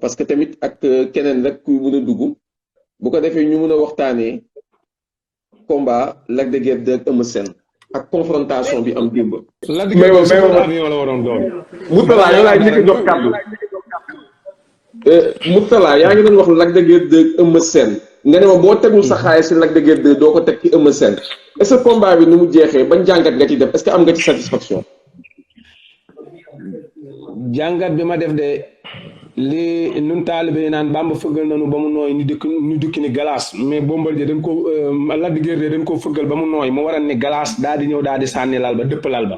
parce que tamit ak keneen rek ku mën a dugg bu ko defee ñu mën a waxtaanee combat Lac de Guiers 2 ak Eumeu Sène ak confrontation bi am démb. Lac de Guiers avion la waroon doon. Mourtala yow laay njëkk a jox kàddu. Mourtala yaa ngi doon wax Lac de Guiers 2 ak Eumeu Sène nga ne ma boo tegul sa xaalis si Lac de Guiers 2 doo ko teg ci Eumeu Sène est-ce que combat bi ni mu jeexee ban jàngat nga ci def est-ce que am nga ci satisfaction. jàngat bi ma def de li nun taalibe yi naan Bamba fëggal nañu ba mu nooy ñu dukki ni glace mais Bombardier dañ ko Lac de Guiers 2 dañ ko fëggal ba mu nooy mu waral ni glace daal di ñëw daal di sànni lal ba dëpp lal ba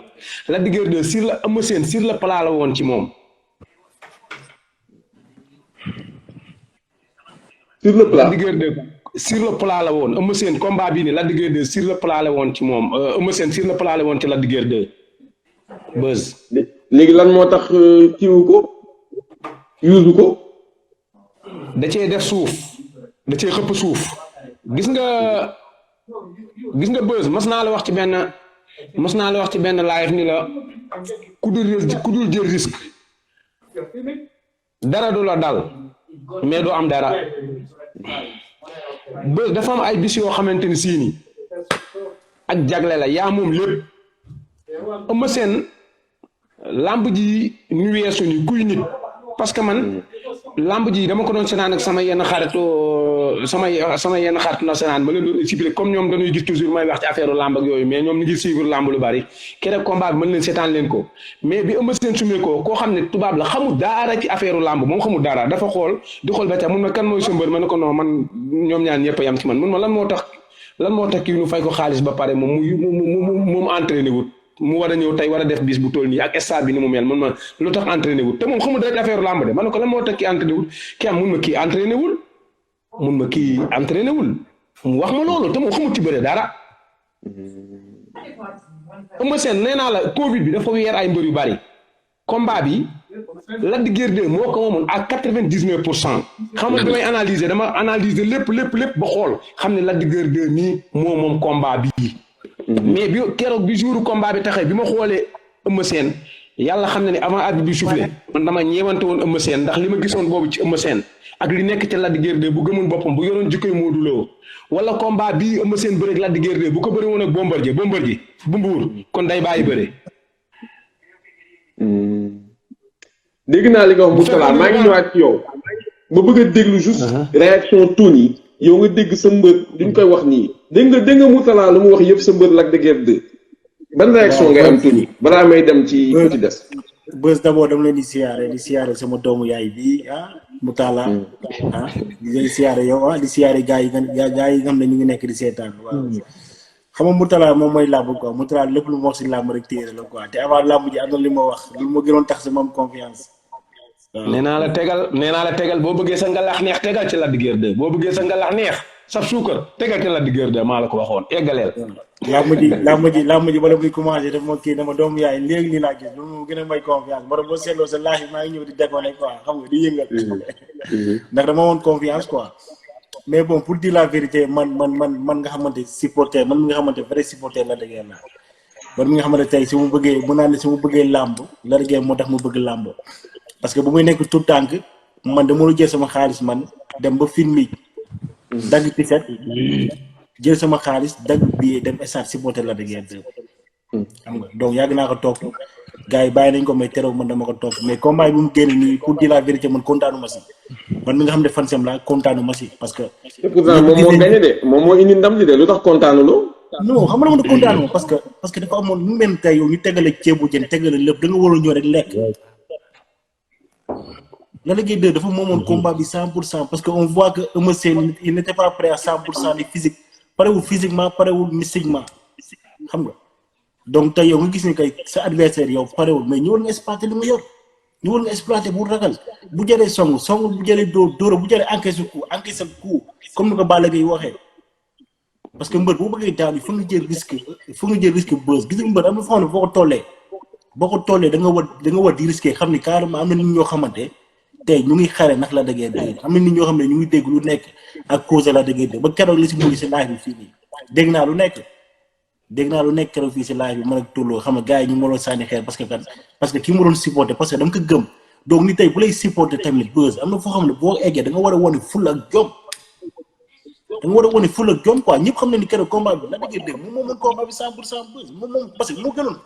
Lac de Guiers 2 sur la Eumeu Sène sur le plat la woon ci moom. sur le plat Lac de Guiers 2 sur le plat la woon Eumeu Sène combat bii nii Lac de Guiers 2 sur le plat la woon ci moom Eumeu Sène sur le plat la woon ci Lac de Guiers 2 buzz. léegi lan moo tax kiiwu ko yuusu ko. da cee def suuf da cee xëpp suuf gis nga buzz mas naa la wax ci benn live ni la ku dul jël risque dara du la dal mais doo am dara buzz dafa am ay bis yoo xamante ni siini ak jagle la yaa moom lépp Eumeu Sène lamb ji ñu weesu ni kuy nit parce que man lamb ji dama ko doon seetaan ak sama yenn xaritu nasaraan ma leen doon expliquer comme ñoom dañuy gis toujours may wax ci affaire lamb ak yooyu mais ñoom ñu ngi suivre lamb lu bari keroog combat bi mën leen seetaan leen ko mais bi Eumeu Sène sumee ko koo xam ne tubaab la xamul dara ci affaire lamb moom xamul dara dafa xool di xool ba tax mun ma kan mooy sa mbër ma ne ko non man ñoom ñaan ñëpp a yam ci man mun ma lan moo tax kii ñu fay ko xaalis ba pare moom mu entraîné wut mu war a ñëw tey war a def bis bu toll nii ak stade bi ni mu mel man ma lu tax entraîné wul te moom xamul rek affaire lamb de man ne ko lan moo tax kii entraîné wul kii am mun ma kii entraîné wul mu wax ma loolu te moom xamul ci bëre dara. Eumeu Sène nee naa la Covid bi dafa weer ay mbër yu bari combat bi Lac de Guiers 2 moo ko moomoon à 99%. xam nga damay analyser dama analyser lépp ba xool xam ne Lac de Guiers 2 nii moom combat bii. mais bi keroog bi jouru combat bi taxee bi ma xoolee Eumeu Sène yàlla xam na ne avant arbitre bi soufflé man dama ñeewante woon Eumeu Sène ndax li ma gisoon boobu ci Eumeu Sène ak li nekk ca Lac de Guiers 2 bu gëmoon boppam bu yoroon jikkoy Modou Lo wala combat bii Eumeu Sène bëre ak Lac de Guiers 2 bu ko bëri woon ak Bombardier bu mbuur kon day bàyyi bëre. dégg naa li nga wax Mourtala maa ngi ñëwaat ci yow ba bëgg a déglu juste réaction Tony yow nga dégg sa mbër duñ koy wax nii dégg nga Mourtala lu mu wax yëpp sa mbër Lac de Guiers 2 ban réaction ngay am Tony balaa may dem ci ku ci des. bës d'abord dama leen di siyaare sama doomu yaay bi Mourtala di siyaare yow di siyaare gars yi nga xam ne ñu ngi nekk di seetaan waaw xam nga Mourtala moom mooy làmb quoi Mourtala lépp lu ma wax si làmb rek téere la quoi te avant làmb ji am na li ma wax lu ma gënoon tax sama am confiance. nee naa la tegal boo bëggee sa ngalax neex tegal ci Lac de Guiers 2 boo bëggee sa ngalax neex sab suukar tegal ci Lac de Guiers 2 maa la ko waxoon eggaleel. làmb ji bala muy commencé daf ma kii dama doomu yaay léegi nii laa gis lu mu gën a may confiance moo tax boo seetloo sa laaj maa ngi ñëw di déconné quoi xam nga di yëngal ndax dama woon confiance quoi mais bon pour dire la vérité man nga xamante supporter man mi nga xamante vrai supporter Lac de Guiers la man mi nga xamante tey su ma bëggee làmb Lac de Guiers moo tax mu bëgg làmb parce que bu muy nekk tout tànk man dama la jël sama xaalis man dem ba film yi dagg tiset jël sama xaalis dagg billet dem stade supporter Lac de Guiers 2 xam nga donc yàgg naa ko topp gars yi bàyyi nañ ko mais terew man dama ko topp mais combat bi mu génn nii pour dire la vérité man kontaanu ma si man mi nga xam ne fan sem la kontaanu ma si parce que pourtant moom moo gagné de moom moo indi ndam li de lu tax kontaanuloo non xam nga dama kontaanu parce que dafa amoon ñu mel tey yow ñu tegale ceebu jën tegale lépp da nga war a ñëw rek lekk Lac de Guiers 2 dafa moomoon combat bi 100% parce que on voit que Eumeu Sène il n'était pas prêt à 100% de physique parewul physiquement parewul mystiquement xam nga donc tey yow nga gis ni kay sa adversaire yow parewul mais ñëwal nga exploité li mu yor ñëwal nga exploité bu ragal bu jëree song bu jëree dóora bu jëree encaissé coup comme ni ko Balla Gaye waxee parce que mbër boo bëggee daan yi fa nga jël risque buzz gis nga mbër am na foo xam ne boo ko tollee da nga war di risqué xam ni carrément am na nit ñoo xamante tey ñu ngi xare nag Lac de Guiers 2 am na nit ñoo xam ne ñu ngi dégg lu nekk ak cause Lac de Guiers 2 ba keroog li si mujj si live bi fii nii dégg naa lu nekk keroog fii si live bi mën a tulloo xam nga gars yi ñu ma doon sànni xeer parce que ki ma doon supporté parce que dama ko gëm donc ni tey bu lay supporter tamit buzz am na foo xam ne boo eggee da nga war a wane ful ak jom da nga war a wane ful ak jom quoi ñëpp xam ne ni keroog combat bi la dëgg dëgg moom mën combat bi 100% buzz moom parce que moo gënoon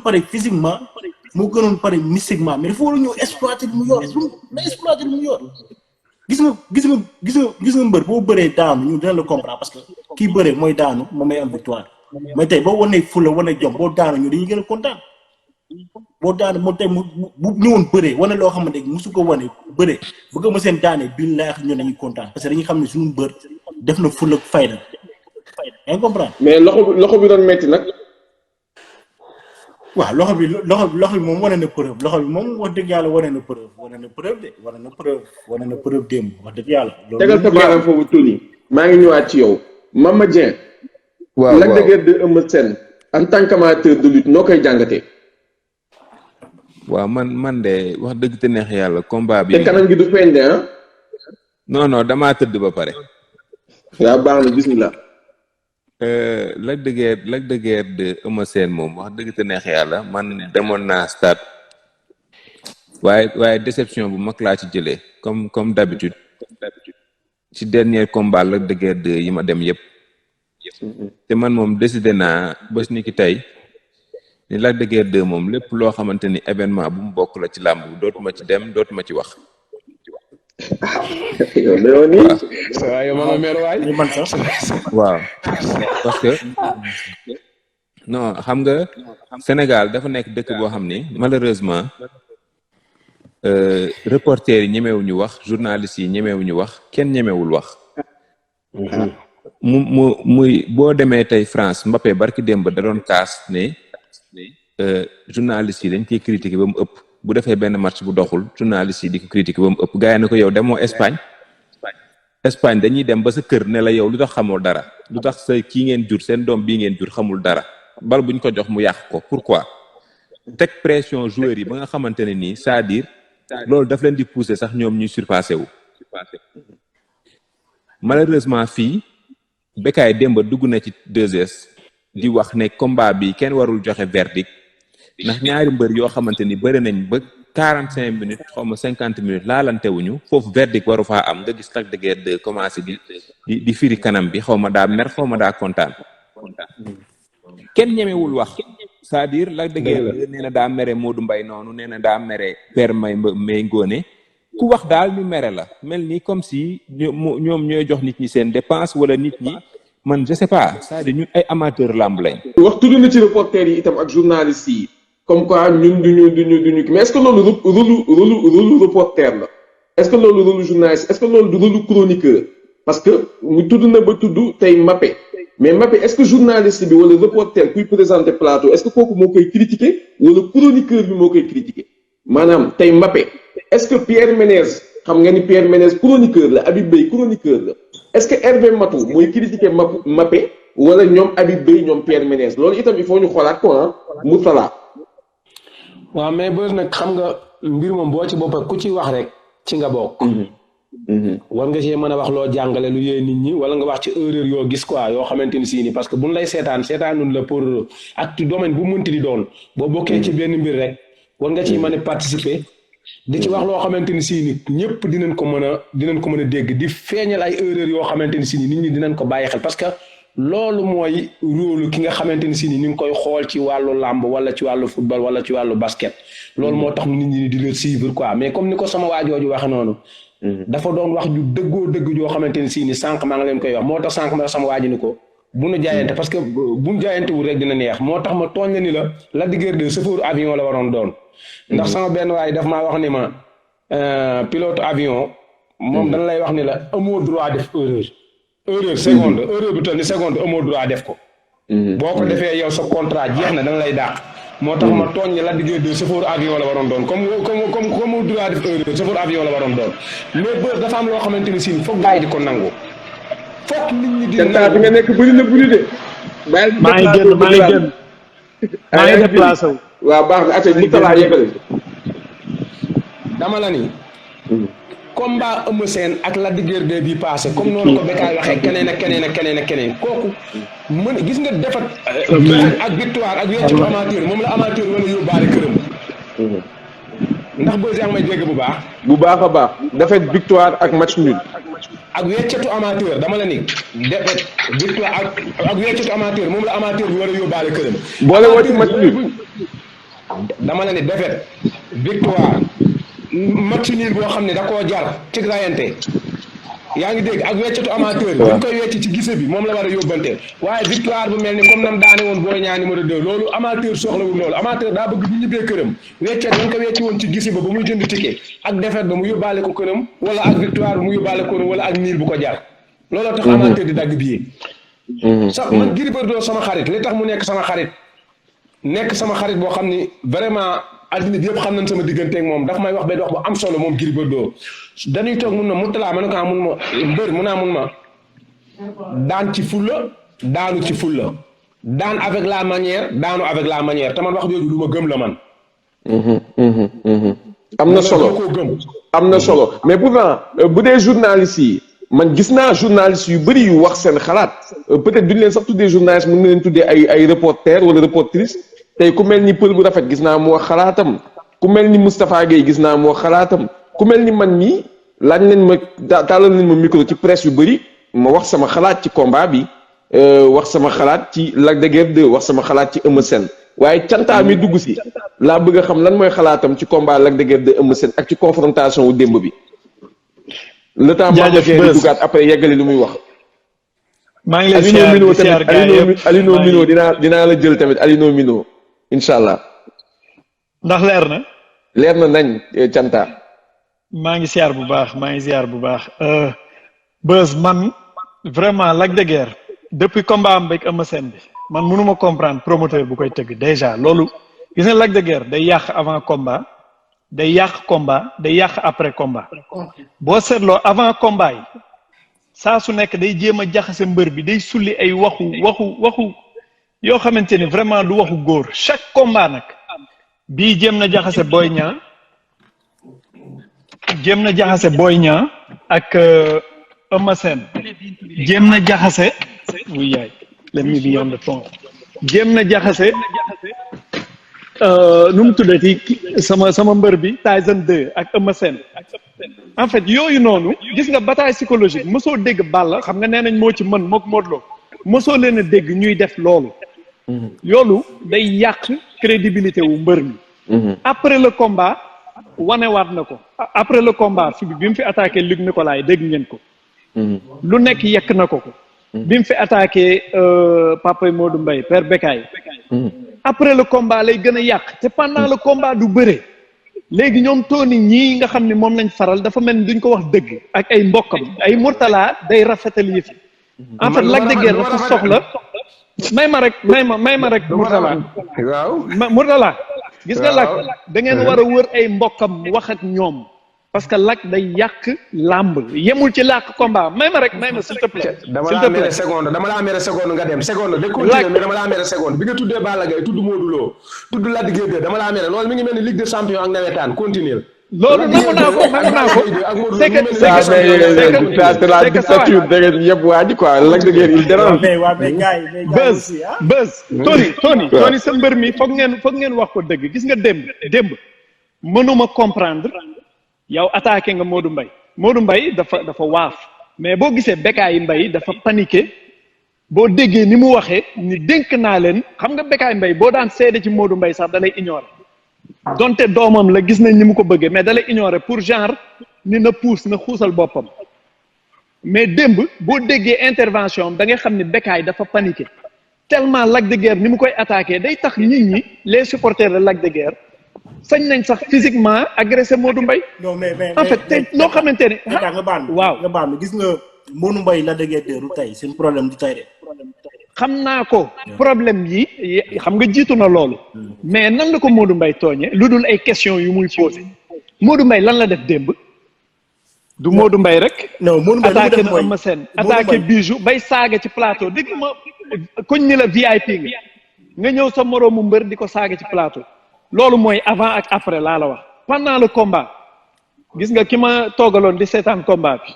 pare physiquement moo gënoon pare mystiquement mais dafa war a ñëw exploiter mu yor na exploiter mu yor gis nga mbër boo bëree daanu ñu dina la comprendre parce que kii bëree mooy daanu moom may am victoire mais tey boo wanee fula wane jom boo daanu ñu dañuy gën a kontaan boo daanu moom tey bu ñëwoon bëree wane loo xamante ni musu ko wane bëree bu ko ma seen daane billaahi ñun dañuy kontaan parce que dañuy xam ne suñu mbër def na fula fayda yaa ngi comprendre. mais loxo bi doon metti nag. waaw loxo bi moom wane na preuve loxo bi moom wax dëgg yàlla wane na preuve démb wax dëgg yàlla. loolu tegal sa baaraam foofu Tony maa ngi ñëwaat ci yow Mama Dieng. waaw Lac de Guiers 2 Eumeu Sène en tant qu'amateur de lutte noo koy jàngatee. waaw man de wax dëgg te neex yàlla combat bi. te kanam gi du feeñ de ah. non damaa tëdd ba pare. waaw baax na bismillah. Lac de Guiers 2 Eumeu Sène moom wax dëgg te neex yàlla man demoon naa stade waaye déception bu mag laa ci jëlee comme d'habitude ci dernier combat Lac de Guiers 2 yi ma dem yëpp te man moom décidé naa bés ni ki tey ni Lac de Guiers 2 moom lépp loo xamante ni événement bu mu bokk la ci làmb dootuma ci dem dootuma ci wax. waaw parce que non xam nga Sénégal dafa nekk dëkk boo xam ni malheureusement reporters yi ñemewuñu wax journalistes yi ñemewuñu wax kenn ñemewul wax muy boo demee tey France Mbappé barki démb da doon kaas ne journalistes yi dañ koy critiquer ba mu ëpp bu defee benn match bu doxul journalistes yi di ko critiquer ba mu ëpp gars yi na ko yow demoo Espagne dañuy dem ba sa kër ne la yow lu tax xamoo dara lu tax sa kii ngeen jur seen doom bii ngeen jur xamul dara bal buñ ko jox mu yàq ko pourquoi teg pression joueurs yi ba nga xamante ne nii c'est-à-dire loolu daf leen di pousser sax ñoom ñuy surpassé wu malheureusement fii Bécaye démb dugg na ci 2S di wax ne combat bi kenn warul joxe verdict ndax ñaari mbër yoo xamante ni bëri nañ ba 45 minutes xaw ma 50 minutes laalante wuñu foofu verdict waru faa am nga gis Lac de Guiers 2 commencé di firi kanam bi xaw ma daa mer xaw ma daa kontaan kenn ñemewul wax c'est-à-dire Lac de Guiers 2 nee na daa mere Modou Mbaye noonu nee na daa mere Père May Ngone ku wax daal ñu mere la mel ni comme si ñoom ñooy jox nit ñi seen dépense wala nit ñi man je sais pas c'est-à-dire ñun ay amateur lamb lañ. wax tudd na ci reporter yi itam ak journalistes yi comme quoi ñun duñu mais est-ce que loolu rôle reporter la est-ce que loolu rôle journaliste est-ce que loolu du rôle chroniqueur parce que mu tudd na ba tudd tey Mbappé mais Mbappé est-ce que journaliste bi wala reporter kuy présenter plateau est-ce que kooku moo koy critiquer wala chroniqueur bi moo koy critiquer maanaam tey Mbappé est-ce que Pierre Ménez xam nga ni Pierre Ménez chroniqueur la Habib Beye chroniqueur la est-ce que Hervé Matou mooy critiquer Mbappé wala ñoom Habib Beye ñoom Pierre Ménez loolu itam il faut ñu xoolaat ko ah Mourtala. waaw mais bës nag xam nga mbir moom boo ci boppam ku ci wax rek ci nga bokk. war nga see mën a wax loo jàngale lu yee nit ñi wala nga wax ci erreur yoo gis quoi yoo xamante ni si ni parce que buñ lay seetaanun la pour acte domaine bu mënti di doon boo bokkee ci benn mbir rek war nga ciy mën a participer di ci wax loo xamante ni si ni ñëpp dinañ ko mën a dégg di feeñal ay erreur yoo xamante ni si ni nit ñi dinañ ko bàyyi xel parce que loolu mooy rôle ki nga xamante ni si ni ñu ngi koy xool ci wàllu làmb wala ci wàllu football wala ci wàllu basket loolu moo tax nit ñi di leen suivre quoi mais comme ni ko sama waajooju waxe noonu dafa doon wax ju dëgg joo xamante ni si ni sànq maa ngi leen koy wax moo tax sànq ma sama waaji ni ko bu nu jaayante parce que bu nu jaayantewul rek dina neex moo tax ma tooñ la ni la Lac de Guiers 2 chauffeur avion la waroon doon ndax sama benn waay daf maa wax ni ma pilote avion moom dana lay wax ni la amoo droit def seconde erreur bu toll ni seconde amoo droit def ko boo ko defee yow sa contrat jeex na dana lay dàq moo tax ma tooñ ni Lac de Guiers 2 chauffeur avion la waroon doon comme droit def erreur chauffeur avion la waroon doon mais bër dafa am loo xamante ni si foog gars yi di ko nangu foog nit ñi di nangu bi nga nekk bëri na bëri de maa ngi déplacé wu waaw baax na ate mu talaa yegale dama la ni combat Eumeu Sène ak Lac de Guiers 2 bi passé comme noonu ko Bécaye waxee keneen kooku mën gis nga defat ak victoire ak weccu amateur moom la amateur mën a yóbbaale këram ndax boo yaa ngi may dégg bu baax. bu baax a baax défaite victoire ak match nul. ak weccetu amateur dama la ni défaite victoire ak weccetu amateur moom la amateur bi war a yóbbaale këram. boole woo ci match nul. dama la ni défaite victoire match nul boo xam ne da koo jar ci rayante yaa ngi dégg ak weccetu amateur bi ñu koy wecc ci gise bi moom la war a yóbbante waaye victoire bu mel ni comme nam daane woon Boy Niang numéro 2 loolu amateur soxlawul loolu amateur daa bëgg bu ñibbee këram weccet dañ ko wecci woon ci gise ba muy jënd ticket ak défaite ba mu yóbbaale ko këram wala ak victoire bu mu yóbbaale ko këram wala ak niil bu ko jar looloo tax amateur di dagg billet sax man Gris Bordeaux sama xarit li tax mu nekk sama xarit boo xam ni vraiment addina bi yëpp xam nañ sama digganteeg moom daf may wax benn wax bu am solo moom Gris Bordeaux dañuy toog mun na mu talaa ma ne ko mun ma mbër mun ma daan ci fulla daanu ci fulla daan avec la manière daanu avec la manière te man wax jooju lu ma gëm la man am na solo mais pourtant bu dee journalistes yi man gis naa journalistes yu bëri yu wax seen xalaat peut-être duñ leen sax tuddee journaliste mën nga leen tuddee ay reporter wala reportrice tey ku mel ni pël bu rafet gis naa mu wax xalaatam ku mel ni Moustapha Gueye gis naa mu wax xalaatam ku mel ni man mii laaj nañ ma tàllal nañ ma micro ci presse yu bëri ma wax sama xalaat ci combat bi wax sama xalaat ci Lac de Guiers 2 wax sama xalaat ci Eumeu Sène waaye cantaa mi dugg si laa bëgg a xam lan mooy xalaatam ci combat Lac de Guiers 2 Eumeu Sène ak ci confrontation wu démb bi le temps Babacar di duggaat après yeggali lu muy wax. maa ngi lay siyaar Alino Mino dinaa la jël tamit Alino Mino incha allah. ndax leer na. leer na nañ canta. maa ngi siyaar bu baax Beuz man vraiment Lac de Guiers depuis combat am beeg Eumeu Sène bi man mënuma comprendre promoteur bu koy tëgg déjà loolu gis nga Lac de Guiers day yàq avant combat day yàq après combat boo seetloo avant combat yi saa su nekk day jéem a jaxase mbër bi day sulli ay waxu yoo xamante ni vraiment du waxu góor chaque combat nag bii jéem na jaxase Boy Niang ak Eumeu Sène jéem na jaxase wuy yaay let me be on the phone jéem na jaxase nu mu tuddati sama mbër bi Tyson 2 ak Eumeu Sène en fait yooyu noonu gis nga bataille psychologique mosoo dégg Balla xam nga nee nañ moo ci mën mook Modou Lo mosoo leen a dégg ñuy def loolu yoolu day yàq crédibilité wu mbër mi après le combat wanewaat na ko après le combat bi mu fi attaqué Luc Nicolaï dégg ngeen ko lu nekk yekk na ko bi mu fi attaqué Papa Modou Mbaye Père Bécaye après le combat lay gën a yàq te pendant le combat du bëre léegi ñoom Tony ñii nga xam ne moom lañ faral dafa mel ni duñ ko wax dëgg ak ay mbokkam ay Mourtala day rafetal yëfi en fait Lac de Guiers dafa soxla may ma rek Mourtala waaw Mourtala gis nga Lac da ngeen war a wër ay mbokkam wax ak ñoom parce que Lac day yàq làmb yemul ci làq combat may ma s'il te plaît. dama la mere seconde nga dem seconde de continuer mais dama la mere seconde bi nga tuddee Balla Gaye tudd Modou Lo tudd Lac de Guiers dama la mere loolu mi ngi mel ni Ligue des champions ak nawetaan continuer loolu nangu naa ko c'est que la dictature da ngeen yëpp waa ji quoi Lac de Guiers il dérange. Beuz Tony sa mbër mi foog ngeen wax ko dëgg gis nga démb mënuma comprendre yow attaqué nga Modou Mbaye dafa waaf mais boo gisee Bécaye Mbaye dafa paniqué boo déggee ni mu waxee ni dénk naa leen xam nga Bécaye Mbaye boo daan seede ci Modou Mbaye sax da lay ignorer donte doomam la gis nañ ni mu ko bëggee mais da lay ignorer pour genre ni na xuusal boppam mais démb boo déggee intervention da ngay xam ni Bécaye dafa paniqué tellement Lac de Guiers ni mu koy attaqué day tax nit ñi les supporters de Lac de Guiers sañ nañ sax physiquement agressé Modou Mbaye. non mais en fait te loo xamante ne. nga baal ma gis nga Modou Mbaye Lac de Guiers du tey seen problème du tey de. xam naa ko problème yi xam nga jiitu na loolu. mais nan la ko Modou Mbaye tooñee lu dul ay questions yu muy posé Modou Mbaye lan la def démb. du Modou Mbaye rek. non Modou Mbaye attaqué na Eumeu Sène attaqué Bijou bay saaga ci plateau dégg ma koñ ni la VIP nga ñëw sa moroomu mbër di ko saaga ci plateau. loolu mooy avant ak après laa la wax pendant le combat gis nga ki ma toogaloon di seetaan combat bi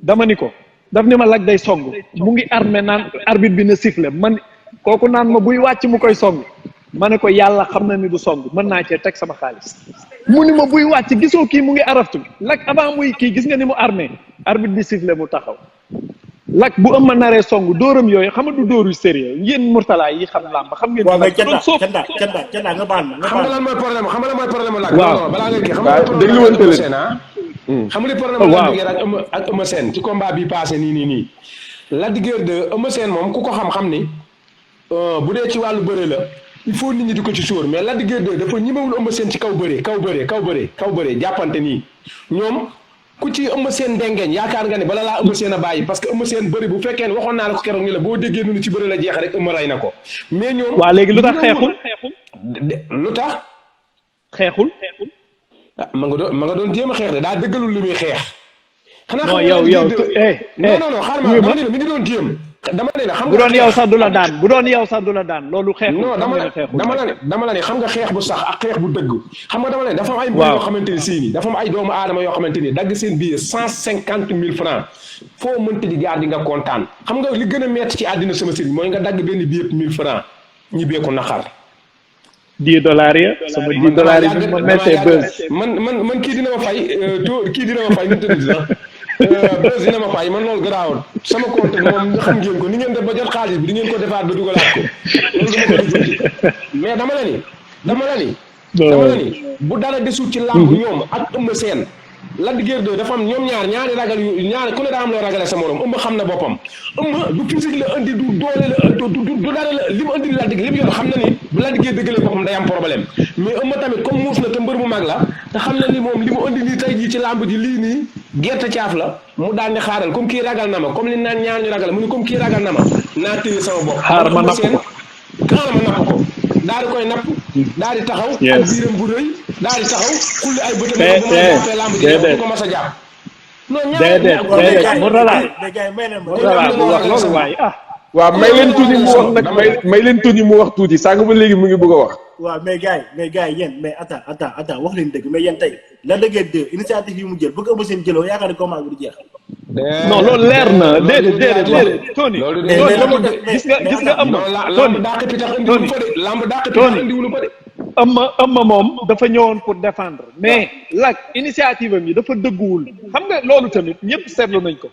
dama ni ko daf ni ma Lac day song mu ngi armé naan arbitre bi na sifflé man kooku naan ma buy wàcc mu koy song ma ne ko yàlla xam na ni du song mën naa cee teg sama xaalis mu ni ma buy wàcc gisoo kii mu ngi araftu Lac avant muy kii gis nga ni mu armé arbitre bi sifflé mu taxaw Lac bu ëmma naree song dóoram yooyu xam nga du dóor yu sérieux yéen Mourtala yi xam làmb xam ngeen. waaw mais Canda nga baal ma. xam nga lan mooy problème xam nga lan mooy problème Lac. waaw balaa ngay kii xam waaw nga déglu woon tële. xam nga problème Lac de Guiers ak Eumeu Sène ci combat bi passé nii Lac de Guiers 2 Eumeu Sène moom ku ko xam ni bu dee ci wàllu bëre la il faut nit ñi di ko ci sóor mais Lac de Guiers 2 dafa ñemewul Eumeu Sène ci kaw bëre jàppante nii ñoom ku ci Eumeu Sène ndengeeñ yaakaar nga ne bala laa Eumeu Sène a bàyyi parce que Eumeu Sène bëri bu fekkee ne waxoon naa la ko keroog ni la boo déggee nu ci bëri la jeex rek Eumeu ray na ko mais ñoom waa léegi lu tax xeexul lu tax xeexul ma nga doon jéem a xeex de daa dëggalul li muy xeex xanaa non yow non xaar ma mi ngi doon jéem dama ne la xam nga bu doon yow sax du la daan bu doon yow sax du la daan loolu xeexul non dama la ne xam nga xeex bu sax ak xeex bu dëgg xam nga dama la ne dafa am ay mbir yoo xamante ni sii nii dafa am ay doomu aadama yoo xamante ni dagg seen billet 150,000 francs foo mënti di jaar di nga kontaan xam nga li gën a metti ci àddina sama sëriñ mooy nga dagg benn billet 1000 francs ñibbee ko naqar $10 ya sama $10 yi ma mettee buzz man kii dina ma fay ñu tëdd sax buzz dina ma fay man loolu garaawul sama compte moom xam ngeen ko ni ngeen def ba jot xaalis bi di ngeen ko defaat ba dugalaat ko mais dama la ni bu dara desul ci làmb ñoom ak Eumeu Sène Lac de Guiers 2 dafa am ñoom ñaari ragal yu ñaari ku ne daa am loo ragale sa morom Eumeu xam na boppam Eumeu du physique la indi du doole la du dara la li mu indi Lac de Guiers li mu yor xam na ni bu Lac de Guiers dëggalee boppam day am problème mais Eumeu tamit comme muus na te mbër mu mag la te xam na ni moom li mu indi nii tey jii ci làmb ji lii nii gerte caaf la mu daan ne xaaral comme kii ragal na ma comme li naan ñaar ñu ragal mu ni comme kii ragal na ma naa téye sama bopp xaar ma napp ko daal di koy napp daal di taxaw ak biiram bu rëy daal di taxaw xulli ay bëtam bu ma jàppee lamb ji du ko mas a jàpp non déedéet mu wax loolu waaye waaw may leen tuuti mu wax nag may leen tuuti mu wax tuuti sànq ba léegi mu ngi bëgg a wax waaw mais gars yi yéen mais attends wax leen dëgg mais yéen tey Lac de Guiers 2 initiative yi mu jël bëgg Eumeu Sène jëloo yaakaar ne combat bi du jeex non loolu leer na déedéet Tony gis nga am Eumeu moom dafa ñëwoon pour défendre mais Lac initiative am yi dafa dëgguwul xam nga loolu tamit ñëpp seetlu nañ ko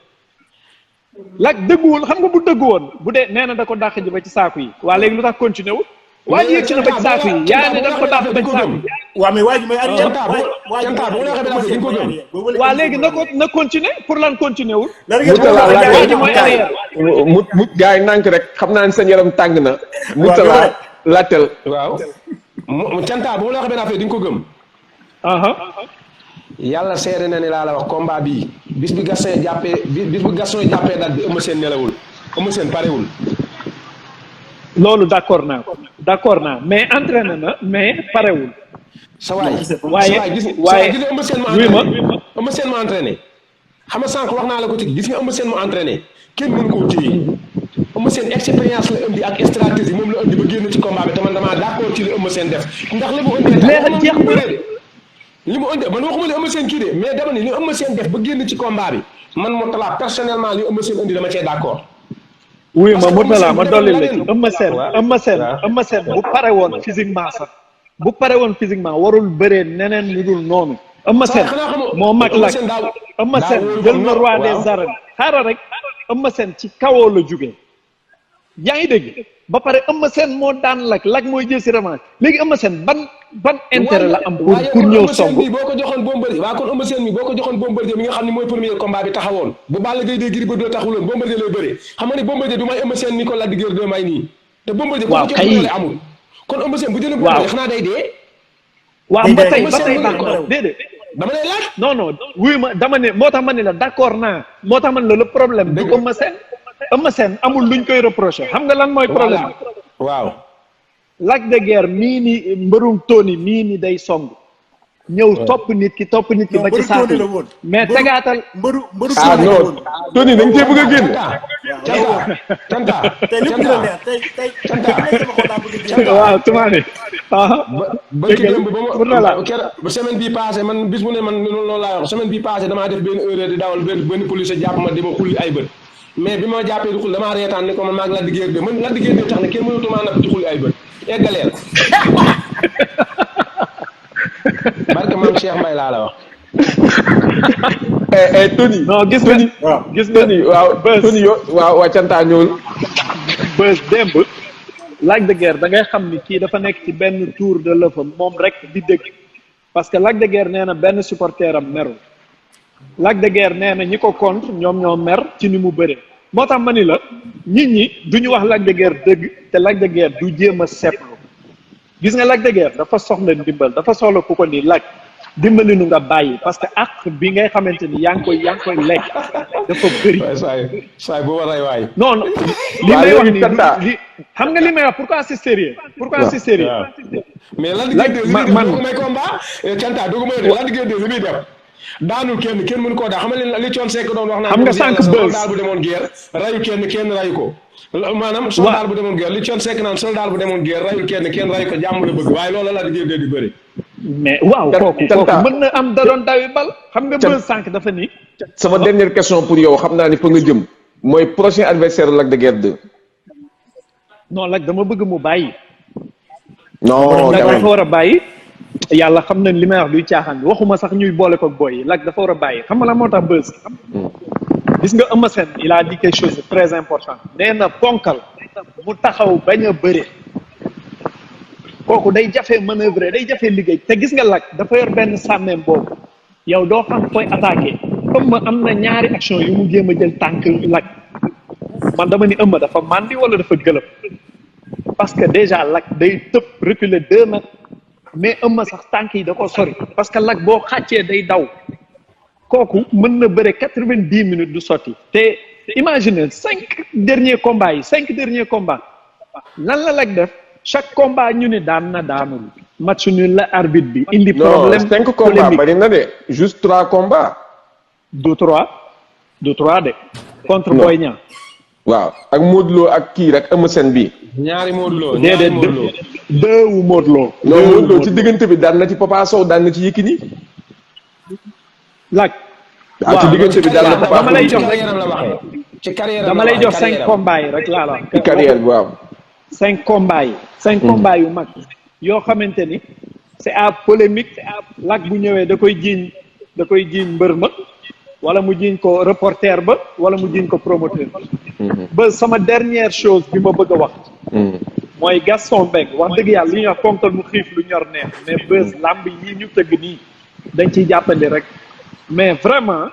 Lac dëgguwul xam nga bu dëggu woon bu dee nee na da ko dàq ji ba ci saaku yi waa léegi lu tax continué wul waa ji yëg ci na ba ci saaku yi yaa ne da ko dàq ba ci saaku yi waaw mais waa ji mooy waa léegi na continuer pour lan continuer wul waa ji mooy arrière mu gars yi nànk rek xam naa ne seen yaram tàng na Mourtala laajteel waaw Canta bu ma la waxee benn affaire di nga ko gëm yàlla seere na ne laa la wax combat bii bis bu Gaston jàppee date bi Eumeu Sène nelawul Eumeu Sène parewul loolu d'accord naa mais entraîné na mais parewul sa waay gis nga Eumeu Sène ma entraîné xam nga sànq wax naa la ko ci gis nga Eumeu Sène ma entraîné kenn mënu koo téye Eumeu Sène expérience la indi ak stratégie moom la indi ba génn ci combat bi te man damaa d'accord ci li Eumeu Sène def ndax li mu indi jeex li mu indi man waxuma li Eumeu Sène kii de mais dama ni li Eumeu Sène def ba génn ci combat bi man Mourtala personnellement li Eumeu Sène indi dama cee d'accord oui ma Mourtala ma dolli la ci Eumeu Sène bu pare woon physiquement warul bëree neneen lu dul noonu Eumeu Sène moo mag Lac Eumeu Sène jël na roi des arènes xaaral rek Eumeu Sène ci kawoo la jógee yaa ngi dégg ba pare Eumeu Sène moo daan Lac mooy jël si revanche léegi Eumeu Sène ban intérêt la am pour ñëw song boo ko joxoon Bombardier waaw kon Eumeu Sène mi boo ko joxoon Bombardier mi nga xam ne mooy premier combat bi taxawoon bu Balla Gaye dee Gris Bordeaux taxawuloon Bombardier lay bëree xam nga ni Bombardier du may Eumeu Sène mi ko Lac de Guiers 2 may nii te Bombardier bu ko jox doole amul kon Eumeu Sène bu jëlee Bombardier xanaa day dee waaw ba tey baax na déedéet dama lay laaj non wuy ma dama ne moo tax ma ne la d'accord naa moo tax ma ne la le problème du Eumeu Sène amul luñ koy reprocher xam nga lan mooy problème waaw Lac de Guiers mii ni mbërum Tony mii ni day song ñëw topp nit ki ba ci saako mais tegaatal mbëru non Tony dañ cee bëgg a génn Canta waaw tumaane ba ki démb ba semaine bii passé man bis bu ne man loolu laa wax semaine bii passé damaa def benn erreur di dawal benn police jàpp ma di ma xulli ay bët mais bi ma jàppee di xul damaa reetaan ne ko man maag Lac de Guiers 2 man Lac de Guiers 2 tax ne kenn mënatumaa napp ci xulli ay bët eggaleel barke maam Cheikh Mbaye laa la wax. Tony. non gis nga waaw gis nga Tony waaw Tony yo waaw wàccantaa ñëwul. bës démb Lac de Guiers da ngay xam ni kii dafa nekk ci benn tour de lëfam moom rek di dégg parce que Lac de Guiers nee na benn supporter am merul Lac de Guiers nee na ñi ko contre ñoom ñoo mer ci ni mu bëree moo tax ma ni la nit ñi du ñu wax Lac de Guiers dëgg te Lac de Guiers du jéem a seetlu gis nga Lac de Guiers dafa soxla ndimbal dafa soxla ku ko ni Lac dimbali nu nga bàyyi parce que ak bi ngay xamante ni yaa ngi koy lekk dafa bëri. waaye saay bu waray waay. non non li may wax nii li xam nga li may wax pourquoi c'est sérieux pourquoi c'est sérieux mais lan man may combat canta dugg may de lan diggante li muy def daanul kenn mënu koo daa xam nga li Thione Seck doon wax naa xam nga sànq bës daal bu demoon guerre rayu kenn rayu ko maanaam soldat bu demoon guerre li Thione Seck naan soldat bu demoon guerre rayul kenn rayu ko jàmm la bëgg waaye loolu la diggante di bëri mais waaw kooku mën na am da doon dawi bal xam nga bës sànq dafa ni sama dernière question pour yow xam naa ni fa nga jëm mooy prochain adversaire Lac de Guiers 2. non Lac dama bëgg mu bàyyi. non Lac dafa war a bàyyi. yàlla xam na li may wax duy caaxaan bi waxuma sax ñuy boole ko boy yi Lac dafa war a bàyyi xam nga la moo tax bës. gis nga Eumeu Sène il a dit quelque chose de très important. nee na ponkal mu taxaw bañ a bëre. kooku day jafe manœuvre day jafe liggéey te gis nga Lac dafa yor benn sàmmeem boobu yow doo xam koy attaqué comme am na ñaari action yu mu jéem a jël tànk Lac man dama ni Eumeu dafa màndi wala dafa gëlëm parce que déjà Lac day tëb reculer 2 mètres mais Eumeu sax tànk yi da ko sori parce que Lac boo xàccee day daw kooku mën na bëre 90 minutes du sotti te imagine 5 derniers combats yi 5 derniers combats lan la Lac def chaque combat ñu ne daan na daanul match nul la arbitre bi indi problème non 5 combats bari na de juste 3 combats. du 3 de. contre Boy Niang. waaw ak Modou Lo ak kii rek Eumeu Sène bi. ñaari Modou Lo déedéet 2 wu Modou Lo. non Modou Lo ci diggante bi daan na ci Papa Sow daan na ci Yékini. Lac. waaw ci diggante bi daan na Papa Sow dama lay jox rek ci carrière dama lay jox 5 combats yi rek laa la. ci carrière bi waaw. 5 combats yi. 5 combats yu mag yoo xamante ni c'est à polémique Lac bu ñëwee da koy jiiñ mbër ma wala mu jiiñ ko reporter ba wala mu jiiñ ko promoteur ba sama dernière chose bi ma bëgg a wax mooy Gaston Mbengue wax dëgg yàlla li ñuy wax ponkal mu xiif lu ñor neex mais bës làmb yi ñu tëgg nii dañ ciy jàppandi rek mais vraiment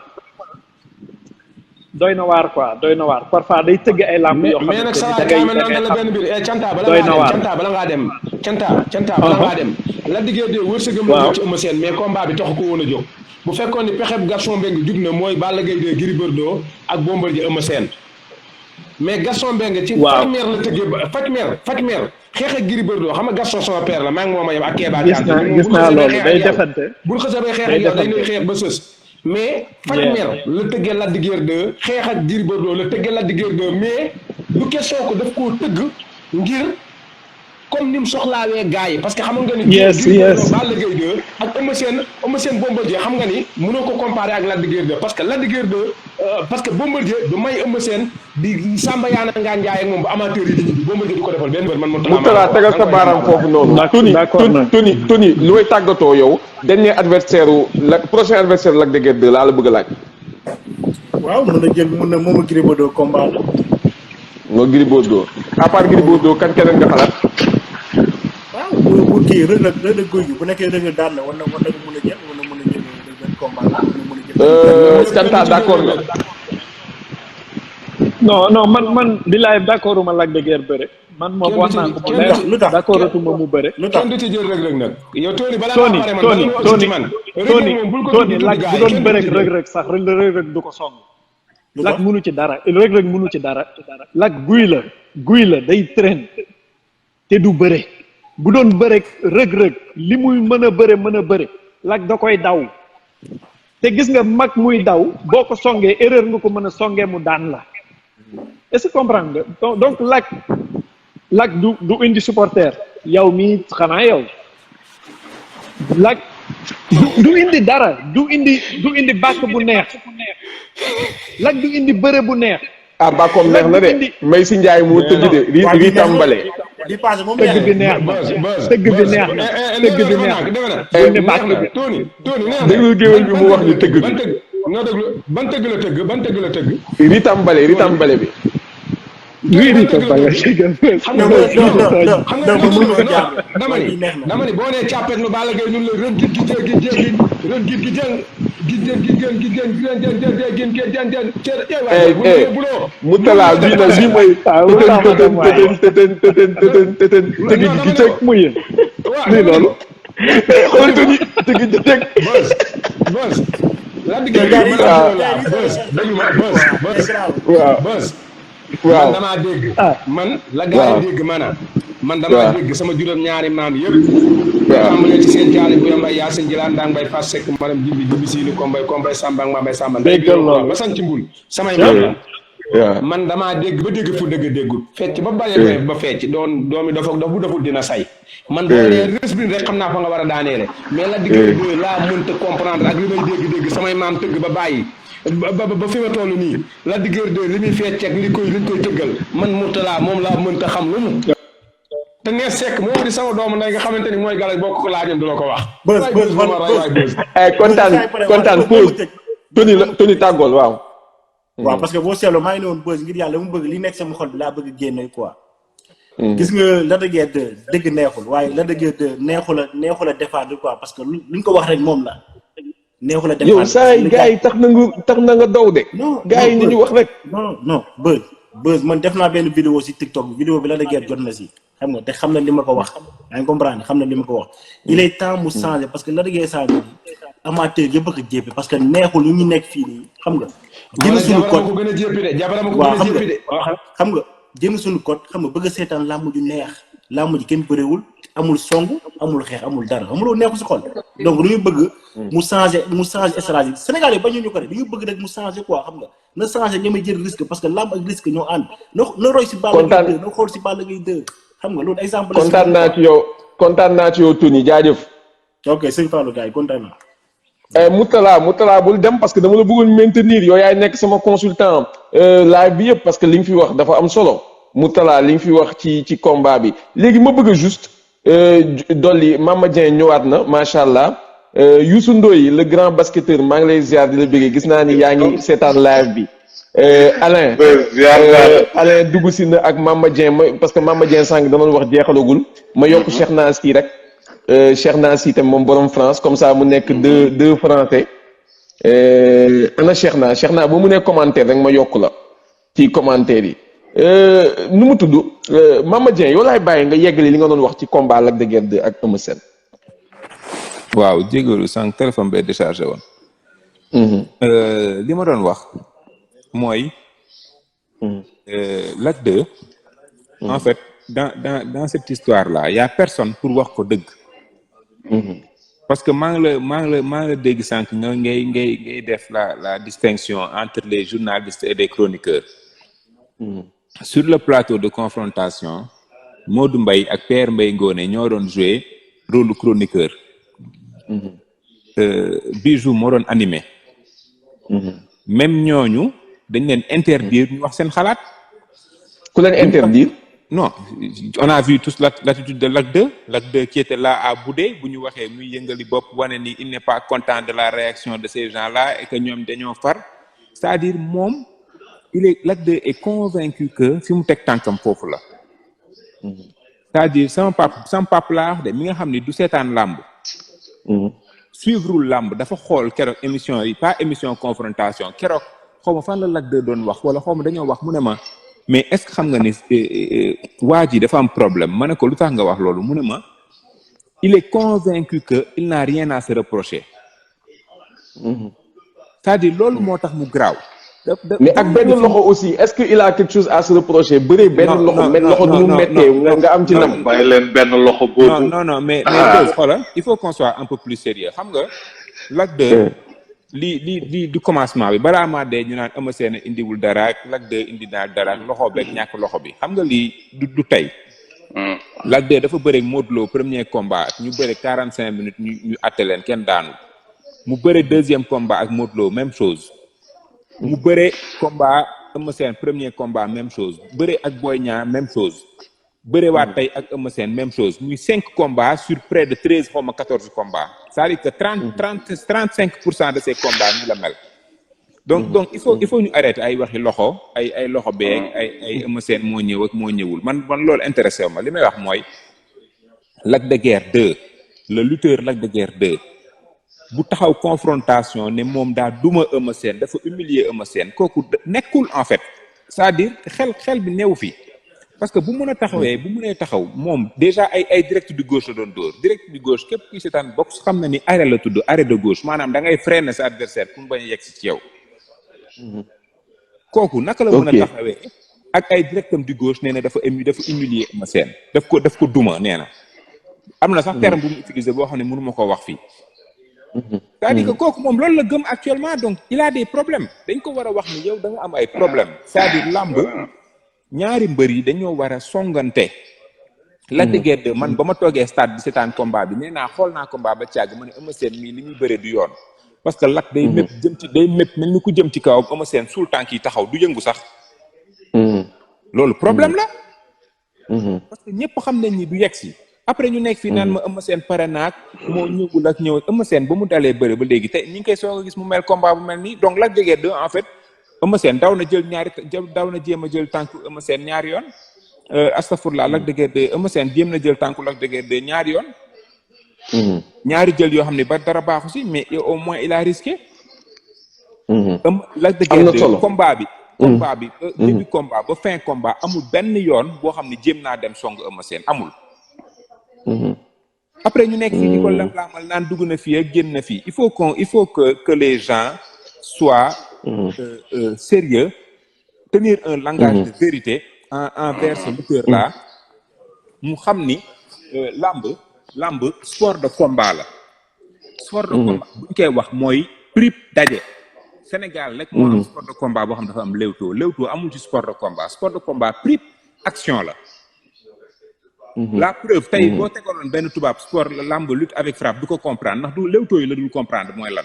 doy na waar quoi doy na waar parfois day tëgg ay làmb yoo xam mais nag sa waay ma naan la benn biir canta bala ngaa dem canta bala ngaa dem la diggee de wërsëgam la ci Eumeu Sène mais combat bi taxu ko woon a jóg bu fekkoon ni pexeb Gaston Mbengue jug na mooy Balla Gaye de Gris Bordeaux ak Bombardier Eumeu Sène mais Gaston Mbengue ci faj meer la tëggee faj meer xeex ak Gris Bordeaux xam nga Gaston sama père la maa ngi moom a yem ak Kéba gis naa loolu day defante bu xësabee xeex ak yow dañ lay xeex ba sës mais faj mer la tëggee Lac de Guiers 2 xeex ak Gris Bordeaux la tëggee Lac de Guiers 2 mais du question ko daf koo tëgg ngir comme ni mu soxlaawee gars yi parce que xam nga ni Gris Bordeaux Balla Gaye 2 ak Eumeu Sène Bombardier xam nga ni mënoo ko comparer ak Lac de Guiers 2 parce que Lac de Guiers 2 parce que Bombardier du may Eumeu Sène di Samba Yaana ngaa njaay ak moom ba amateur yi di ñibbi Bombardier du ko defal benn bër man mu talaa tegal sa baaraam foofu noonu Tony lu may tàggatoo yow dernier adversaire prochain adversaire Lac de Guiers 2 laa la bëgg a laaj. waaw mën na moom a Gris Bordeaux combat la. moo Gris Bordeaux à part Gris Bordeaux kan keneen nga xalaat. waaw bu kii Reug Guy bu nekkee Reug daan na war na mën a jël benn combat la Canta d'accord nga. non man bilaay d'accord uma Lac de Guiers bëre. man moom wax naa ko mu leer lu tax d'accord atuma mu bëre. lu tax kenn du ci jël Reug nag yow Tony balaa Tony nga pare man Tony Lac bu doon bëre Reug sax Reug du ko song. Lac mënu ci dara Reug mënu ci dara. Lac guy la day traîne te du bëre bu doon bëre Reug li muy mën a bëre Lac da koy daw te gis nga mag muy daw boo ko songee erreur nga ko mën a songee mu daan la est-ce que comprendre nga donc Lac du indi supporter yow mii xanaa yow Lac du indi dara du indi bàkk bu neex Lac du indi bëre bu neex. bàkkoom neex na de may si njaay moo tëgg de rii tàmbale di passé moom tëgg bi neex na tëgg bi neex na tëgg bi neex na Tony déglu géwél bi mu wax ñu tëgg bi non déglu ban tëgg la tëgg ritambale bi oui ritambale xam nga dama ni boo nee càppet lu Balla Gaye ñun la rën git gi Moutala bii nag bii mooy tëtën tëgg gi tëg muy yéen lii loolu xool tëgg tëgg tëg bës waaw man damaa dégg man la gaa yi dégg man damaa dégg sama juróom-ñaari maam yëpp am na ci seen jaali bu yambay yaa seen jëlaan daang bay fas sekk maram jibi siini kombay samba ak mambay samba ba sañ ci mbul samay maam man damaa dégg ba dégg fu dëgg déggul fecc ba bàyyi ba fecc doomi bu deful dina say man boo nee respire rek xam naa fa nga war a daaneele mais la digg laa mënta comprendre ak li may dégg samay maam tëgg ba bàyyi ba fi ma toll nii la diggéer de li muy fecc ak liñ koy tëggal man Mourtala moom laa mënta xam lu mu te nee sekk moom di sama doomu nday nga xamante ni mooy galaj boo ko laajoon du la ko wax bës kontaan pause Tony tàggool waaw parce que boo seetloo maa ngi ne woon bës ngir yàlla mu bëgg li nekk sama xol bi laa bëgg génne quoi gis nga la dëggee de dëgg neexul waaye la dëggee de neexul a défendre quoi parce que luñ ko wax rek moom la neexul a défendre yow saa yi gars yi tax na nga daw de gars yi ñu wax rek non bës man def naa benn vidéo si TikTok bi la dëggee jot na si xam nga te xam na li ma ko wax yaa ngi comprendre xam na li ma ko wax il est temps mu changer parce que la dëggee saa bi amateur yëpp a ko jéppi parce que neexul lu ñu nekk fii nii xam nga jënd suñu code xam nga jënd suñu code xam nga bëgg a seetaan làmb ju neex làmb ji kenn bëréwul amul song amul xeex amul dara amuloo neexu si xol donc lu ñu bëgg mu changer stratégie Sénégal yi bañu ñu ko rek dañu bëgg rek mu changer quoi xam nga na changer ñamay jël risque parce que làmb ak risque ñoo ànd na roy si Balla Gaye 2 na xool si Balla Gaye 2 xam nga loolu exemple kontaan naa ci yow Tony jaajëf ok sëñ Fallou gars yi kontaan naa Mourtala bul dem parce que dama la bëggoon maintenir yow yaay nekk sama consultant live bi yëpp parce que li nga fi wax dafa am solo Mourtala li nga fi wax ci combat bi léegi ma bëgg a juste dolli Mama Dieng ñëwaat na macha allah Youssou Ndoye le grand basketteur maa ngi lay ziar di la bëggee gis naa ni yaa ngi seetaan live bi Alain dugg si na ak Mama Dieng parce que Mama Dieng sànq dama wax jeexalagul ma yokk Cheikh Nassi rek Cheikh Nassi tam moom borom France comme ça mu nekk deux français ana Cheikh Na ba mu nekk commentaire rek ma yokk la ci commentaire yi nu mu tudd Mama Dieng yow laay bàyyi nga yeggali li nga doon wax ci combat Lac de Guiers 2 ak Eumeu Sène. waaw jégalu sànq téléphone bay déchargé woon. li ma doon wax mooy. Lac 2. en fait dans cette histoire là y a personne pour wax ko dëgg. parce que maa ngi la dégg sànq ngay def la distinction entre les journalistes et les chroniqueurs. Sur le plateau de confrontation Modou Mbaye ak Père Mbaye Ngoné ñoo doon jouer rôle chroniqueur. Bijou moo doon animé. même ñooñu dañ leen interdire ñu wax seen xalaat. ku leen interdire. non on a vu tous l'attitude de Lac 2 qui était là à bouder bu ñu waxee muy yëngali bopp wane ni il n'est pas content de la réaction de ces gens-là et que ñoom dañoo far c'est-à-dire moom Lac 2 est convaincu que fi mu teg tànkam foofu la. c'est-à-dire sama pap laa wax de mi nga xam ni du seetaan làmb. suivre làmb dafa xool keroog émission yi pas émission confrontation keroog xaw ma fan la Lac 2 doon wax wala xaw ma dañoo wax mu ne ma mais est-ce que xam nga ni waa ji dafa am problème ma ne ko lu tax nga wax loolu mu ne ma il est convaincu que il n'a rien à se reprocher. c'est-à-dire loolu moo tax mu graaw. mais ak benn loxo aussi est-ce que il a quelque chose à se reprocher bëree benn loxo benn loxo nu mu méttee nga am ci nam bàyyi leen benn loxo boobu non mais xoolal il faut qu'on soit un peu plus sérieux xam nga Lac 2 lii du commencement bi balaa maa dee ñu naan Eumeu Sène indiwul dara ak Lac 2 indi naa dara ak loxo beeg ñàkk loxo bi xam nga lii du tey Lac 2 dafa bëre Modou Lo premier combat ñu bëre 45 minutes ñu atte leen kenn daanu mu bëre deuxième combat ak Modou Lo même chose mu bëre combat Eumeu Sène premier combat même chose bëre ak Boy Niang même chose bërewaat tey ak Eumeu Sène même chose muy 5 combats sur près de 13 xaw ma 14 combats c'est-à-dire que 35% de ces combats ni la mel donc il faut ñu arrêter ay waxi loxo ay loxo beeg ay Eumeu Sène moo ñëw ak moo ñëwul man loolu intéressé wu ma li may wax mooy Lac de Guiers 2 le lutteur Lac de Guiers 2 bu taxaw confrontation ne moom daa duma Eumeu Sène dafa humilier Eumeu Sène kooku nekkul en fait c'est-à-dire xel bi neew fi parce que bu mën a taxawee bu mënee taxaw moom déjà ay direct du gauche la doon dóor direct du gauche képp kuy seetaan boxe xam na ni arrêt la tudd arrêt de gauche maanaam da ngay freiner sa adversaire pour mu bañ a yegg si ci yow kooku naka la mën a taxawee ak ay directam du gauche nee na dafa humilier Eumeu Sène daf ko duma nee na am na sax terme bu mu utiliser boo xam ne mënu ma koo wax fii c'est-à-dire que kooku moom loolu la gëm actuellement donc il a des problèmes dañ ko war a wax ni yow da nga am ay problèmes c'est-à-dire làmb ñaari mbër yi dañoo war a songante Lac de Guiers 2 man ba ma toogee stade bi seetaan combat bi nee naa xool naa combat ba càgg ma ne Eumeu Sène mii li muy bëree du yoon parce que Lac day mépp mel ni ku jëm ci kawam Eumeu Sène suul tànk yi taxaw du yëngu sax loolu problème la parce que ñëpp xam nañ ni du yegg si après ñu nekk fii naan ma Eumeu Sène pare naag moo ñëwul ak ñëw Eumeu Sène ba mu dalee bëre ba léegi te ñi ngi koy soog a gis mu mel combat bu mel nii donc Lac de Guiers 2 en fait Eumeu Sène daw na jéem a jël tànku Eumeu Sène ñaari yoon astafurlah Lac de Guiers 2 Eumeu Sène jéem na jël tànku Lac de Guiers 2 ñaari yoon ñaari jël yoo xam ne ba dara baaxu si mais au moins il a risqué Lac de Guiers 2 combat bi début combat ba fin combat amul benn yoon boo xam ne jéem naa dem song Eumeu Sène amul après ñu nekk fii di ko lam-laamal naan dugg na fii ak génn na fii il faut que les gens soient sérieux tenir un langage de vérité envers ce lutteur là mu xam ni lamb sport de combat la sport de combat bu ñu koy wax mooy prip daje Sénégal rek moo am sport de combat boo xam dafa am léewtoo amul ci sport de combat prip action la la preuve tey boo tegaloon benn tubaab sport lamb lutte avec frappe du ko comprendre ndax du léewtoo yi la dul comprendre mooy lan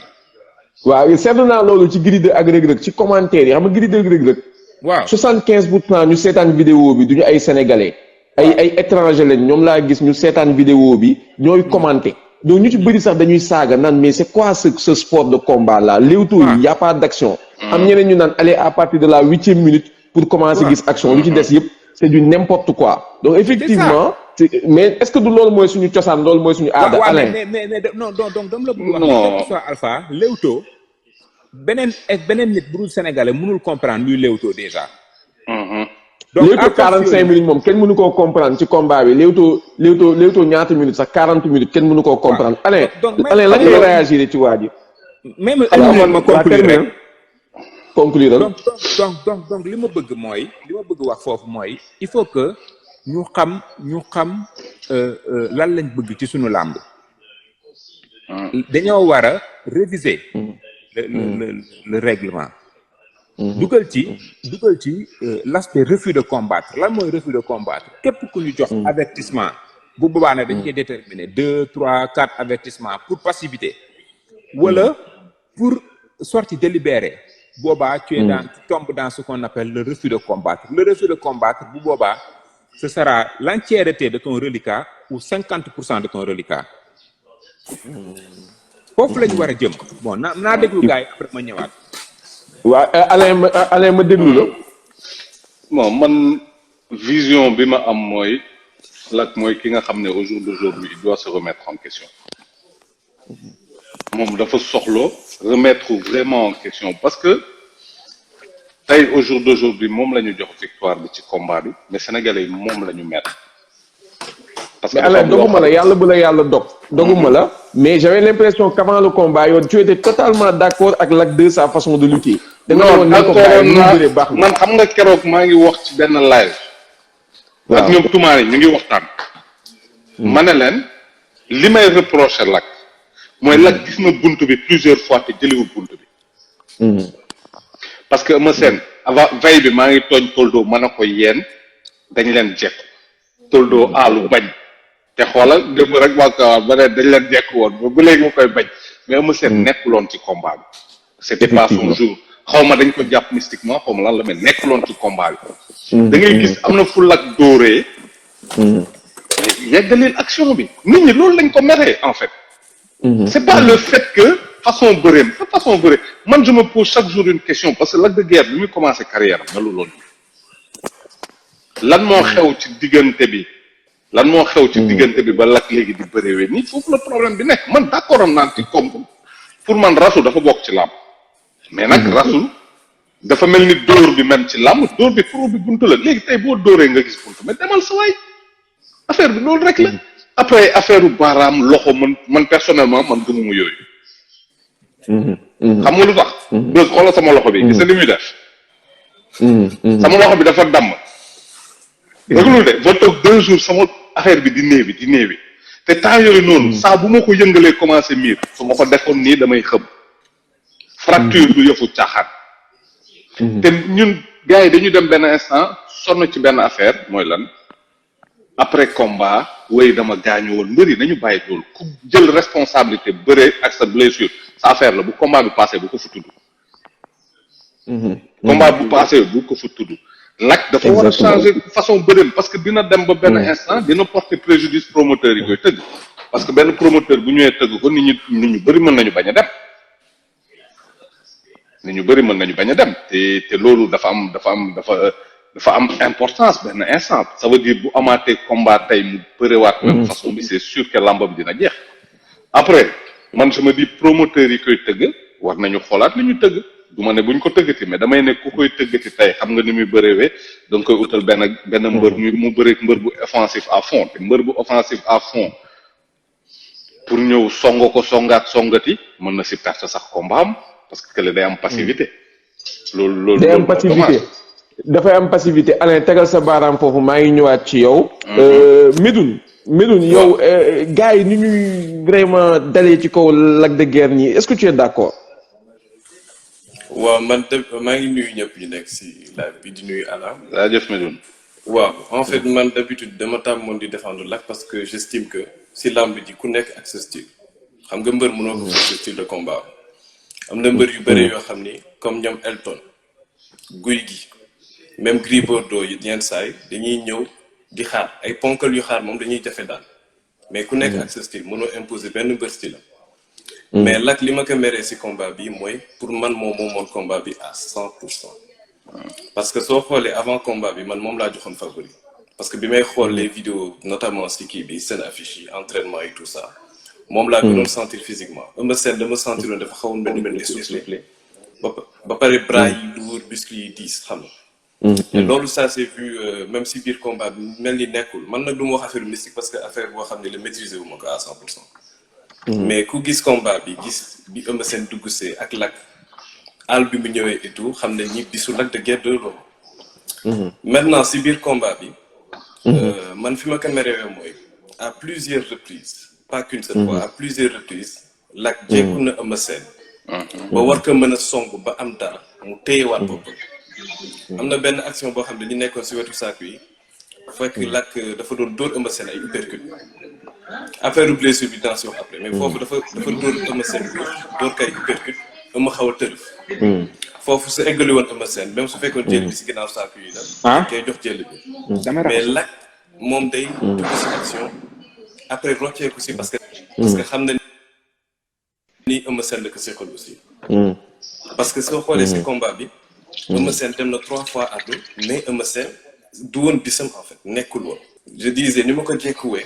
waaw seetlu naa loolu ci Gris 2 ak Reug Reug ci commentaire yi xam nga Gris 2 ak Reug Reug waaw 75% ñu seetaan vidéo bi duñu ay sénégalais ay étranger lañ ñoom laa gis ñu seetaan vidéo bi ñooy commenter donc ñu ci bëri sax dañuy saaga naan mais c'est quoi ce sport de combat là léewtoo yi y a pas d'action am ñeneen ñu naan aller à partir de la 8e minute pour commencer gis action lu ci des yëpp c'est du n'importe quoi donc effectivement mais est-ce que du loolu mooy suñu cosaan loolu mooy suñu aada Alain mais non donc dama la bëgg wax soit Alpha léewtoo beneen nit bu dul sénégalais mënul comprendre luy léewtoo déjà donc léewtoo 45 minutes moom kenn mënu koo comprendre ci combat bi léewtoo ñaata minutes sax 40 minutes kenn mënu koo comprendre Alain la ngay réagir ci waa ji même ma conclure donc li ma bëgg wax foofu mooy il faut que ñu xam lan lañ bëgg ci suñu làmb dañoo war a réviser le règlement dugal ci l'aspect refus de combattre lan mooy refus de combattre képp ku ñu jox avertissement bu boobaa ne dañ koy déterminer 2 3 4 avertissement pour passivité wala pour sortie délibérée boobaa tu tombes dans ce qu'on appelle le refus de combattre bu boobaa ce sera l'entièreté de ton reliquat ou 50% de ton reliquat foofu la ñu war a jëm bon naa déglu gars yi après ma ñëwaat. waaw Alain ma déglu la. bon man vision bi ma am mooy Lac mooy ki nga xam ne au jour d'aujourd'hui il doit se remettre en question moom dafa soxlo remettre vraiment en question parce que tey au jour d'aujourd'hui moom la ñu jox victoire bi ci combat bi mais sénégalais yi moom la ñu mettre. parce que Alain doguma la yàlla bu la yàlla doguma la mais j'avais l'impression qu'avant le combat yow tu étais totalement d'accord ak Lac 2 sa façon de lutter. non d'accord man xam nga keroog maa ngi wax ci benn live. ak ñoom tumaane ñu ngi waxtaan. ma ne leen li may reprocher Lac mooy Lac gis na buntu bi plusieurs fois te jëliwul buntu bi. parce que Eumeu Sène avant veille bi maa ngi tooñ Toldo mën a ko yéen dañ leen jekk Toldo aalu bañ te xoolal démb rek waa Kawaar ba ne dañ leen jekk woon ba léegi mu koy bañ mais Eumeu Sène nekkuloon ci combat bi. c'était pas son jour xaw ma dañ ko jàpp mystiquement xaw ma lan la mais nekkuloon ci combat bi. da ngay gis am na fu Lac dóoree yeggalil action bi nit ñi loolu lañ ko meree en fait. C'est pas le fait que façon bëreem man je me pose chaque jour une question parce que Lac de Guiers bi muy commencé carrière am melu loolu lan moo xew ci diggante bi ba Lac léegi di bëreewee nii foofu la problème bi nekk man d'accord am naan ci comme pour man rasu dafa bokk ci làmb mais nag rasu dafa mel ni dóor bi même ci làmb dóor bi pro bi buntu la léegi tey boo dóoree nga gis buntu mais demal sa waay affaire bi loolu rek la après affaire u baaraam loxo man personnellement man gëmuma yooyu xam nga lu tax bés xoolal sama loxo bi gis nga li muy def sama loxo bi dafa damm déglu de ba toog 2 jours sama affaire bi di néewi te temps yooyu noonu saa bu ma ko yëngalee commencé miir su ma ko defoon nii damay xëm fracture du yëfu caaxaan te ñun gars yi dañu dem benn instant sonn ci benn affaire mooy lan après combat wéy dama gaañu woon mbëri nañu bàyyi loolu ku jël responsabilité bëree ak sa blessure sa affaire la bu combat bi passé bu ko fa tudd combat bu passé bu ko fa tudd Lac dafa war a changer façon bëreem parce que dina dem ba benn instant dina porter préjudice promoteur yi koy tëgg parce que benn promoteur bu ñëwee tëgg ko nit ñu bëri mën nañu bañ a dem te loolu dafa am importance benn instant ça veut dire bu amaatee combat tey mu bëriwaat même façon bi c'est sûr que lambam dina jeex après man je me dis promoteurs yi koy tëgg war nañu xoolaat li ñu tëgg du ma ne buñ ko tëggati mais damay ne ku koy tëggati tey xam nga ni muy bëreewee da nga koy utal benn mbër mu bëreek mbër bu offensif à fond te mbër bu offensif à fond pour ñëw songati mën na si perte sax combat am parce que kële day am passivité loolu day am passivité dafay am passivité Alain tegal sa baaraam foofu maa ngi ñëwaat ci yow Médoune yow gars yi ni ñuy vraiment dalee ci kaw Lac de Guiers nii est-ce que tu es d'accord waaw man maa ngi nuyu ñëpp ñu nekk si live bi di nuyu Alain. jaajëf Médoune. waaw en fait man d'habitude dama tàmmoon di défendre Lac parce que j'estime que si lamb ji ku nekk ak sa style xam nga mbër mënoo ko sa style de combat am na mbër yu bëri yoo xam ni comme ñoom Elton Guy gi même Gris Bordeaux yi yenn saa yi dañuy ñëw di xaar ay ponkal yu xaar moom dañuy jafe daal mais ku nekk ak sa style mënoo imposer benn mbër style mais Lac li ma ko meree si combat bi mooy pour man moomoon combat bi à 100%. parce que soo xoolee avant combat bi man moom laa joxoon favori parce que bi may xool les vidéos notamment si kii bi seen affiche yi entraînement et tout ça moom laa gënoon sentir physiquement Eumeu Sène dama sentiroon dafa xawoon mel ni essoufflé ba pare bras yi lourd muscles yi diis xam nga et loolu ça c'est vu même si biir combat bi mel ni nekkul man nag du ma wax affaire mystique parce que affaire boo xam ne la maîtriser wu ma ko à 100%. mais ku gis combat bi gis bi Eumeu Sène dugg see ak Lac àll bi mu ñëwee et tout xam ne ñi bisu Lac de Guiers 2 loolu maintenant si biir combat bi man fi ma ko merewee mooy à plusieurs reprises pas qu'une seule fois à plusieurs reprises Lac jékku na Eumeu Sène ba war ko mën a song ba am dara mu téyewaat boppam am na benn action boo xam ne ñu nekkoon si wetu saako yi fekk Lac dafa doon dóor Eumeu Sène ay uppercut affaire blessure bi dans wax après mais foofu dafa dóor Eumeu Sène dóor kay uppercut Eumeu xaw a tërëf foofu su eggali woon Eumeu Sène même su fekkoon jël bi si ginnaaw saako yi la kay jox jël bi mais Lac moom day dugg si action après rocceeku si parce que xam na ni Eumeu Sène la ko seqal aussi parce que soo xoolee si combat bi Eumeu Sène dem na 3 fois à dos mais Eumeu Sène du woon bisam en fait nekkul woon je disais ni ma ko jekkuwee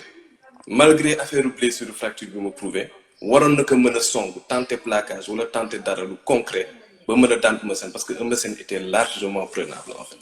malgré affaire blessure fracture bi ma prouvé waroon na ko mën a song tenter plaquage wala tenter dara lu concret ba mën a daan Eumeu Sène parce que Eumeu Sène était largement prenable en fait